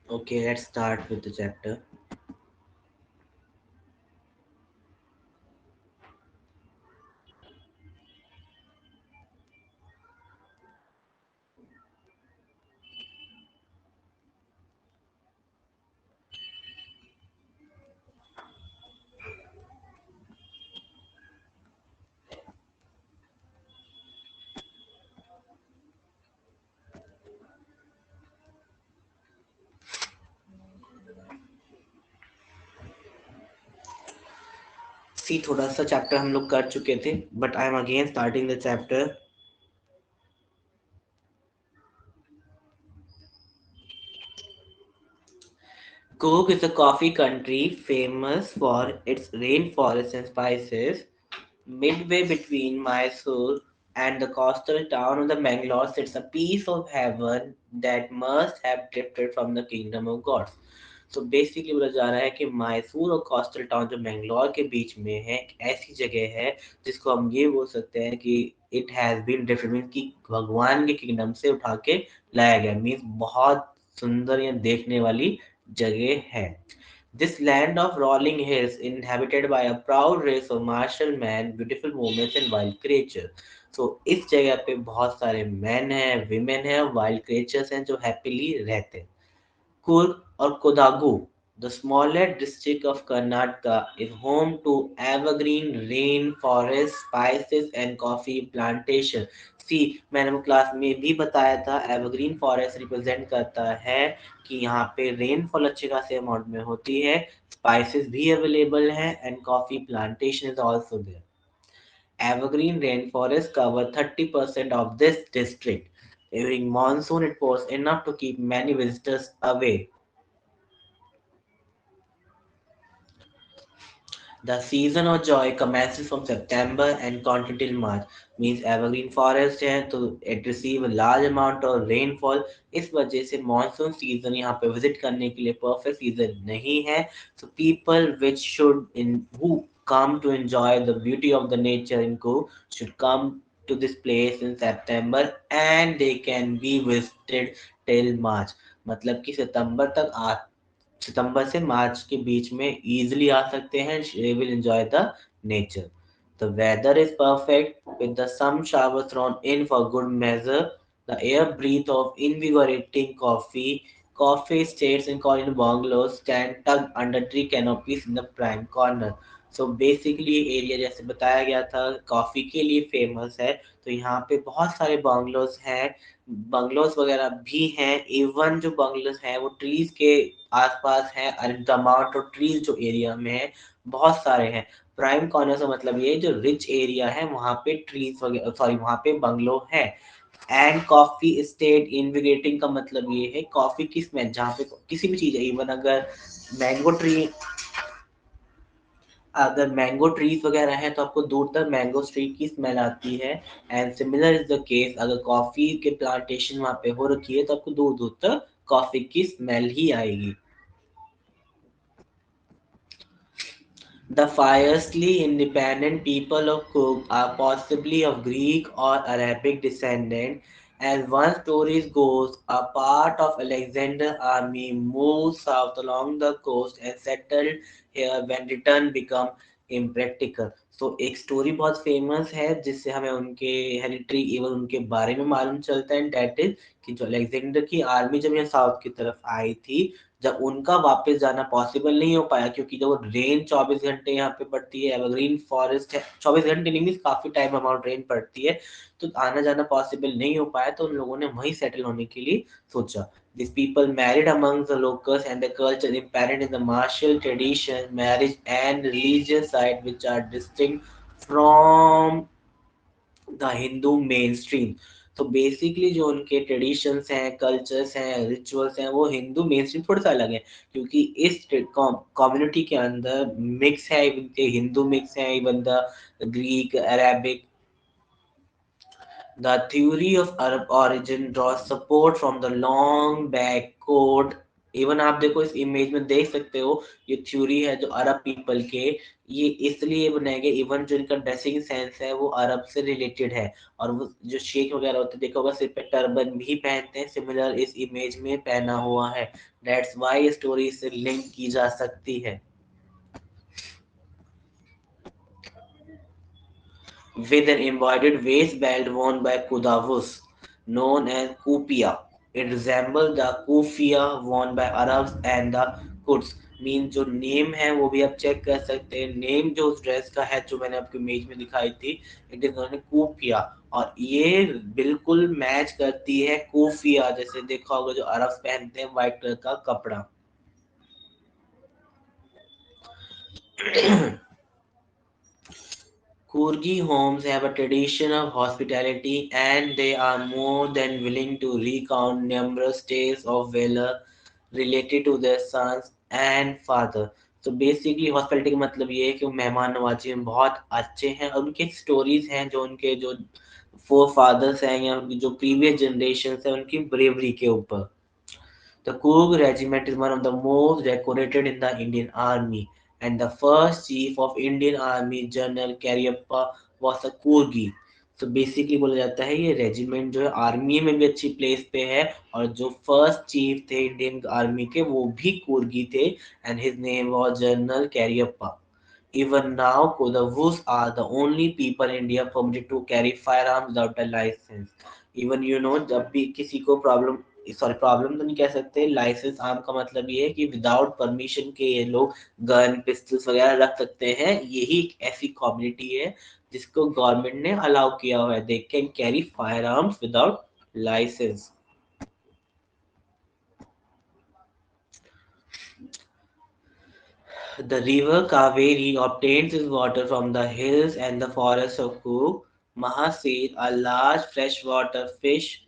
Okay, let's start with the chapter. सी थोड़ा सा chapter हम लोग कर चुके थे, but I am again starting the chapter. Cook is a coffee country famous for its rainforests and spices. Midway between Mysore and the coastal town of the Mangalore sits a piece of heaven that must have drifted from the kingdom of gods. So basically बोला जा रहा है कि मैसूर और coastal town जो मैंगलोर के बीच में है, एक ऐसी जगह है जिसको हम ये बोल सकते हैं कि it has been drifted, mean कि भगवान के किंगडम से उठा के लाया गया, मीन्स बहुत सुंदर या देखने वाली जगह है. This land of rolling hills, inhabited by a proud race of martial men, beautiful women and wild creatures. So इस जगह पे बहुत सारे men हैं, women हैं, wild creatures हैं जो happily रहते हैं. Coorg or Kodagu, the smallest district of Karnataka, is home to evergreen rainforest, spices and coffee plantation. सी मैंने वो क्लास में भी बताया था, एवरग्रीन फॉरेस्ट रिप्रेजेंट करता है कि यहाँ पे रेनफॉल अच्छे खासे अमाउंट में होती है, स्पाइसेस भी अवेलेबल हैं and coffee plantation is also there. Evergreen rainforests cover 30% of this district. During monsoon, it pours enough to keep many visitors away. The season of joy commences from September and continues till March. Means evergreen forest है तो it receive a large amount of rainfall. इस वजह से monsoon season यहाँ पे visit करने के लिए perfect season नहीं है. So people which should in who come to enjoy the beauty of the nature in Coorg should come to this place in September and they can be visited till March. मतलब कि सितंबर से मार्च के बीच में easily आ सकते हैं. They will enjoy the nature. The weather is perfect with the some showers thrown in for good measure. The air breath of invigorating coffee. Coffee estates and colony bungalows stand tucked under tree canopies in the prime corner. So basically area जैसे बताया गया था coffee के लिए famous है, तो यहाँ पे बहुत सारे बंगलोज हैं, बंगलोज वगैरह भी हैं. इवन जो बंगलोज हैं वो ट्रीज के आसपास हैं, और द अमाउंट ऑफ ट्रीज जो एरिया में है बहुत सारे हैं. प्राइम कॉर्नर से मतलब ये जो रिच एरिया है वहाँ पे ट्रीज वगैरह, सॉरी वहाँ पे बंगलो है. एंड कॉफी स्टेट इनविगेटिंग का मतलब ये है कॉफी की स्मेल, जहाँ पे किसी भी चीज है, इवन मैंगो ट्री अगर मैंगो ट्रीज वगैरह है तो आपको दूर तक मैंगो ट्री की स्मेल आती है. And similar is the case अगर कॉफी के प्लांटेशन वहाँ पे हो रखी है तो आपको दूर दूर तक कॉफी की स्मेल ही आएगी. The fiercely independent people of Cook are possibly of Greek or Arabic descent. As one story goes, a part of Alexander's army moved south along the coast and settled here when return became impractical. So एक story बहुत famous है जिससे हमें उनके hereditary even उनके बारे में मालूम चलता है. डेट इज कि जो अलेक्जेंडर की आर्मी जब यहाँ साउथ की तरफ आई थी, जब उनका वापस जाना पॉसिबल नहीं हो पाया क्योंकि जब रेन 24 घंटे यहाँ पे पड़ती है, एवरग्रीन फॉरेस्ट है, 24 घंटे नहीं मीन काफी टाइम अमाउंट रेन पड़ती है, तो आना जाना पॉसिबल नहीं हो पाया, तो उन लोगों ने वहीं सेटल होने के लिए सोचा. These people married among the locals and the culture inherent in the martial tradition, marriage and religious side which are distinct from the Hindu main stream. तो बेसिकली जो उनके ट्रेडिशंस हैं, कल्चर्स हैं, रिचुअल्स हैं, वो हिंदू मेन स्ट्रीम थोड़ा सा अलग है क्योंकि इस कम्युनिटी के अंदर मिक्स है, इवन हिंदू मिक्स है, even the Greek Arabic. The theory of Arab origin draws support from the long backward even आप देखो इस इमेज में देख सकते हो, ये थ्योरी है जो अरब पीपल के, ये इसलिए बनाए गए, इवन जो इनका ड्रेसिंग सेंस है वो अरब से रिलेटेड है। और वो जो शेख वगैरह होते हैं, देखो होगा सिर पे टर्बन भी पहनते हैं, सिमिलर इस इमेज में पहना हुआ है। दैट्स वाई स्टोरी से लिंक की जा सकती है। With an embroidered waistband worn by Qudawus, known as Kufia. It resembles the Kufia worn by Arabs and the Kurds. Mean जो नेम है वो भी आप चेक कर सकते हैं, नेम जो उस ड्रेस का है जो मैंने आपको इमेज में दिखाई थी, इट इज नोन कूफिया। और ये बिल्कुल मैच करती है कूफिया, जैसे देखा होगा जो अरब्स पहनते हैं व्हाइट कलर का कपड़ा। Kurgi homes have a tradition of hospitality, and they are more than willing to recount numerous tales of valor related to their sons and father. तो बेसिकली हॉस्पिटलिटी का मतलब ये है कि वो मेहमान नवाजी में बहुत अच्छे हैं, और उनके स्टोरीज हैं जो उनके जो फोर फादर्स हैं या उनकी जो प्रीवियस जनरेशन है उनकी ब्रेवरी के ऊपर। The Coorg Regiment is one of the most decorated in the Indian Army, and the first chief of Indian Army, General Cariappa, was a Coorgi. तो बेसिकली बोला जाता है ये रेजिमेंट जो है आर्मी में भी अच्छी प्लेस पे है, और जो फर्स्ट चीफ थे इंडियन आर्मी के वो भी कुर्गी थे, and his name was general Cariappa. Even now, Kodavus are the only people in India permitted to carry firearms without a license. Even जब भी किसी को प्रॉब्लम, सॉरी प्रॉब्लम तो नहीं कह सकते, लाइसेंस आम का मतलब ये है कि विदाउट परमिशन के ये लोग गन पिस्टल्स वगैरह रख सकते हैं। यही एक ऐसी कम्युनिटी है जिसको गवर्नमेंट ने अलाउ किया हुआ है, they can carry firearms without licence. The river Kaveri obtains its water from the hills and the forests of Coorg. Mahaseer, a large freshwater fish,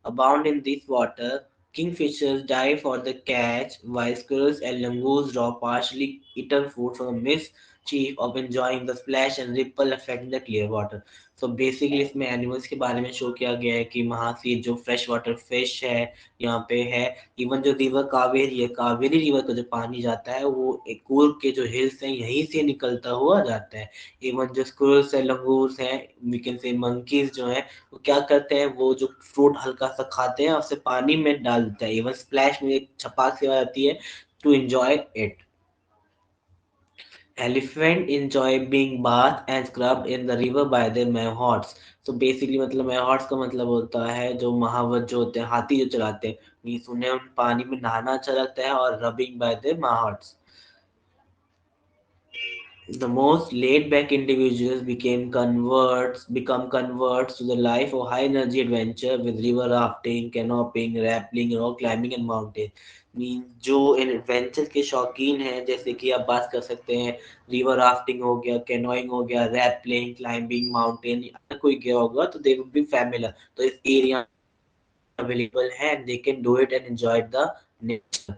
abound in this water. Kingfishers dive for the catch, while squirrels and langurs draw partially eaten food from the mischief of enjoying the splash and ripple effect in the clear water. So basically इसमें animals के बारे में show किया गया है कि महासीर जो fresh water fish है यहाँ पे है। इवन जो रिवर कावेरी है, कावेरी रिवर का जो पानी जाता है वो एक कूर्ग के जो हिल्स हैं यहीं से निकलता हुआ जाता है। इवन जो स्क्विरल्स है, लंगूर्स हैं, वी कैन से मंकीज जो हैं, वो क्या करते हैं, वो जो फ्रूट हल्का सा खाते हैं और उसे पानी में डाल देते हैं, इवन स्प्लैश में एक छपाक से आ जाती है to enjoy it. Elephant enjoy being bathed and scrubbed in the river by their mahots. तो बेसिकली मतलब mahots का मतलब होता है जो महावत जो होते हैं, हाथी जो चलाते हैं, मीन्स उन्हें उन पानी में नहाना अच्छा लगता है, और rubbing by their mahots. The most laid-back individuals become converts to the life of high-energy adventure with river rafting, canoeing, rappelling, rock climbing and mountain. Mean जो एडवेंचर के शौकीन हैं, जैसे कि आप बात कर सकते हैं, रिवर राफ्टिंग हो गया, कैनोइंग हो गया, रैपलिंग, क्लाइंबिंग माउंटेन, अगर कोई गया होगा तो दे वुड बी फैमिलियर, तो इस एरिया अवेलेबल है, they can do it and enjoy the nature.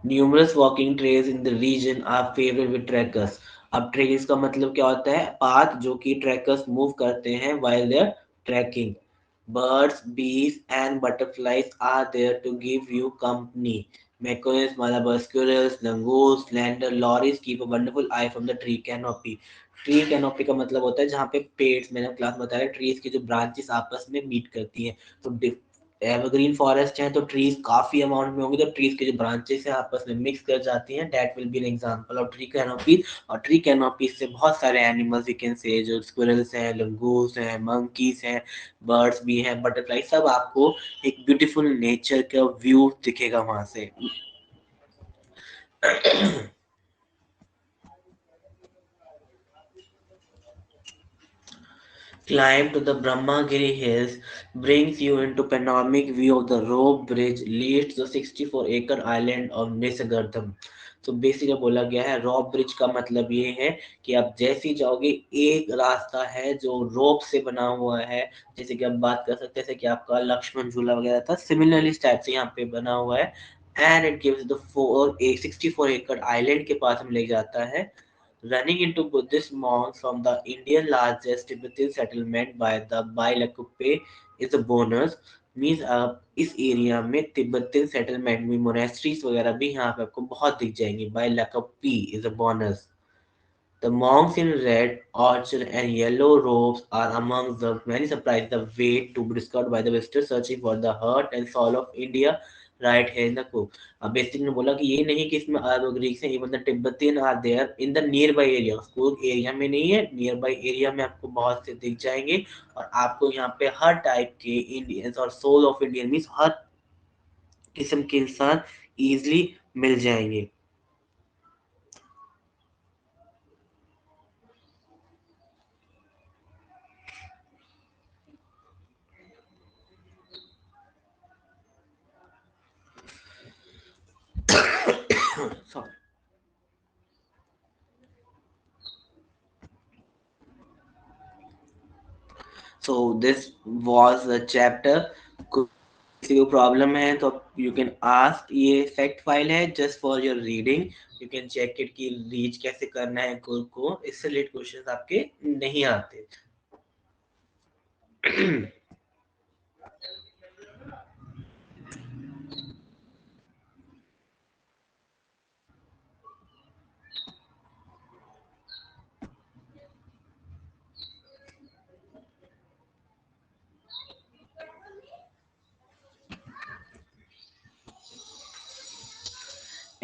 Numerous walking trails in the region are favored with trekkers. अब ट्रेल्स का मतलब क्या होता है, पाथ जो कि ट्रैकर्स मूव करते हैं while they are trekking. Birds, bees and butterflies are there to give you company. Meconis, Malabar squirrels, langurs, lander, lorries keep a wonderful eye from the tree canopy. Tree canopy का मतलब होता है जहाँ पे पेड़, मैंने क्लास में बताया, ट्रीज की जो ब्रांचेस आपस में मीट करती हैं। तो एवरग्रीन फॉरेस्ट है तो ट्रीज काफी अमाउंट में होंगे, तो ट्रीज के जो ब्रांचेस हैं आपस में मिक्स कर जाती हैं, that will be an example of tree canopy. और ट्री कैनोपी से बहुत सारे एनिमल्स यू कैन से, जो स्क्विरल्स हैं, लंगूर्स हैं, मंकीज हैं, बर्ड्स भी हैं, बटरफ्लाई, सब आपको एक ब्यूटीफुल नेचर का व्यू दिखेगा वहां से। Climb to the Brahmagiri Hills brings you into panoramic view of the rope bridge leads to 64-acre island of Nisargadaam. तो बेसिकली बोला गया है, रॉप ब्रिज का मतलब ये है कि आप जैसे ही जाओगे, एक रास्ता है जो रोप से बना हुआ है, जैसे कि आप बात कर सकते हैं, जैसे कि आपका लक्ष्मण झूला वगैरह था, सिमिलरली इस टाइप से यहाँ पे बना हुआ है। एंड इट गिव्स द 64 एकड़ आइलैंड के पास में ले जाता है। Running into Buddhist monks from the Indian largest Tibetan settlement by the Bailakuppe is a bonus. Means इस एरिया में तिब्बतियन सेटलमेंट में मोनेस्ट्रीज वगैरह भी यहाँ पे आपको बहुत दिख जाएंगी. By luck of P is a bonus. The monks in red, orchard, and yellow robes are among the many surprised the way to be discovered by the visitors searching for the heart and soul of India right here in the cook. अब basic ने बोला कि ये नहीं कि इसमें Arab Greeks हैं, even the Tibetan are there in the nearby area. Cook area में नहीं है, नियर बाई एरिया में आपको बहुत से दिख जाएंगे. और आपको यहाँ पे हर टाइप के इंडियंस और सोल ऑफ इंडियन मीन्स हर किस्म के इंसान इजिली मिल जाएंगे. Sorry. So this was the chapter. किसी को प्रॉब्लम है तो यू कैन आस्क. ये फैक्ट फाइल है just for your reading. You can check it कि रीच कैसे करना है कुल को. इससे रिलेटेड क्वेश्चंस आपके नहीं आते.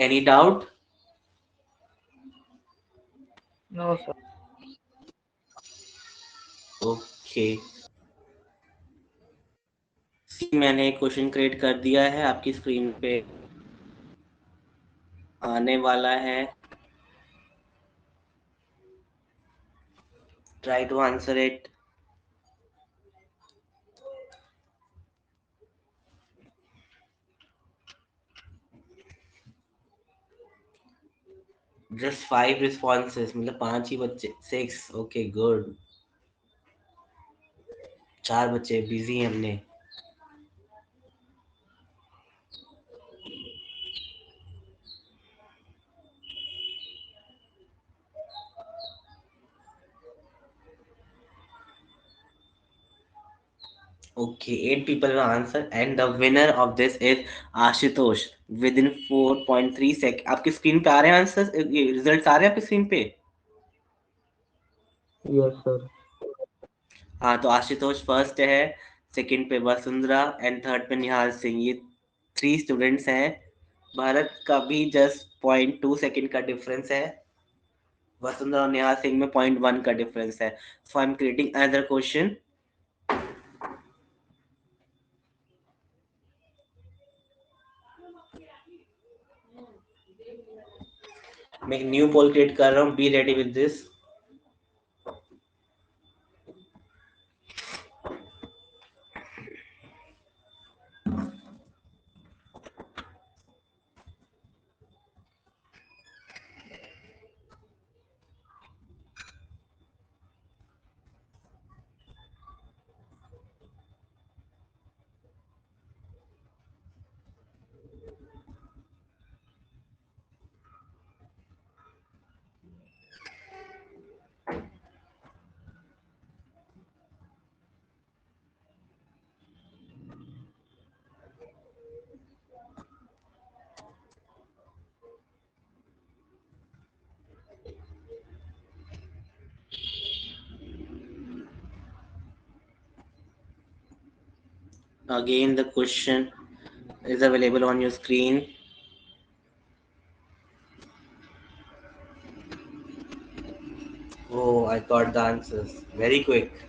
Any doubt? No, sir. Okay. मैंने क्वेश्चन क्रिएट कर दिया है आपकी स्क्रीन पे आने वाला है. Try to answer it. Just 5 responses मतलब 5 ही बच्चे. 6. Okay good. 4 बच्चे बिजी हैं हमने. Okay, 8 people will answer and the winner of this is Ashutosh within 4.3 sec. आपकी स्क्रीन पे आ रहे हैं आंसर्स, रिजल्ट्स आ रहे हैं आपकी स्क्रीन पे. Yes, sir. हाँ तो आशुतोष फर्स्ट है, सेकंड पे वसुंधरा एंड थर्ड पे निहाल सिंह. ये 3 स्टूडेंट्स हैं. भारत का भी जस्ट 0.2 सेकंड का डिफरेंस है. वसुंधरा और निहाल सिंह में 0.1 का डिफरेंस है. So I am creating another question. मैं एक न्यू पोल क्रिएट कर रहा हूँ. Be ready with this. Again, the question is available on your screen. Oh, I got the answers. Very quick.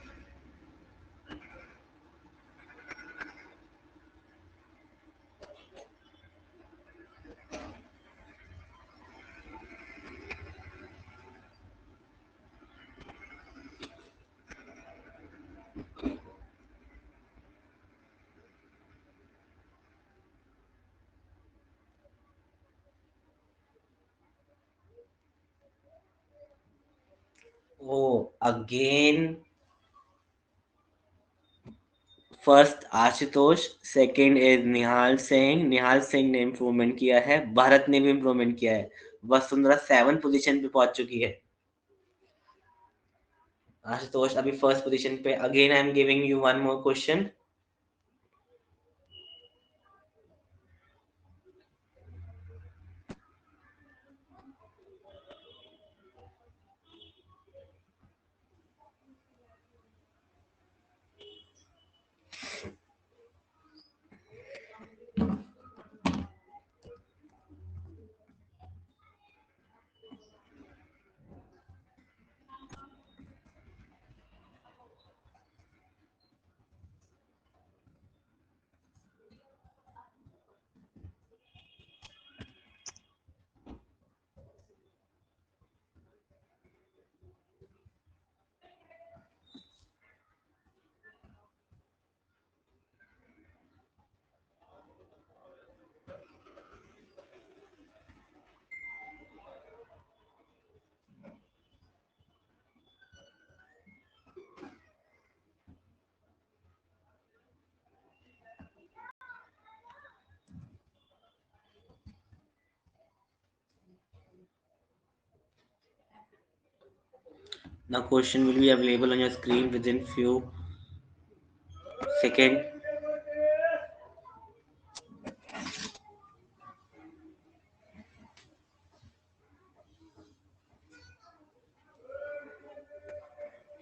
Oh, again, first Ashutosh, second is Nihal Singh. Nihal Singh ने improvement किया है, भारत ने भी इम्प्रूवमेंट किया है. वसुंधरा 7 पोजीशन पे पहुंच चुकी है. आशुतोष अभी फर्स्ट पोजीशन पे. Again I am giving you one more question. Now question will be available on your screen within few seconds.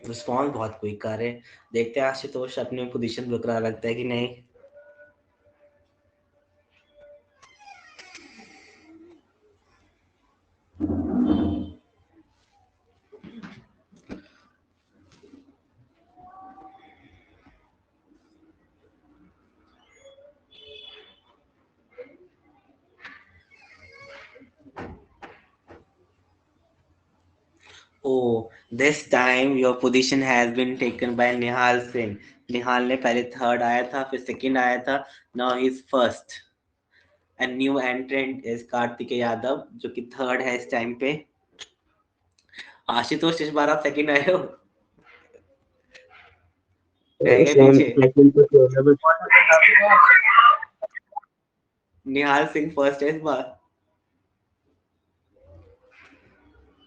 Response बहुत क्विक कर रहे हैं। देखते हैं आशुतोष अपनी पोजीशन बरकरार रखता है कि नहीं। Oh, this time your position has been taken by Nihal Singh. निहाल ने पहले थर्ड आया था, फिर सेकंड आया था. Now he's first. And new entrant is Kartikeya Yadav जो कि थर्ड है इस टाइम पे. आशुतोष इस बार आप सेकंड आए हो. रह गए सेम पीछे. सेकंड पे खेल रहे निहाल सिंह फर्स्ट है इस बार.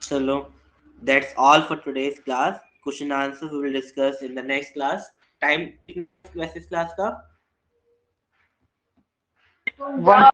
चलो, that's all for today's class. Question answer we will discuss in the next class. Time वैसे इस क्लास का बस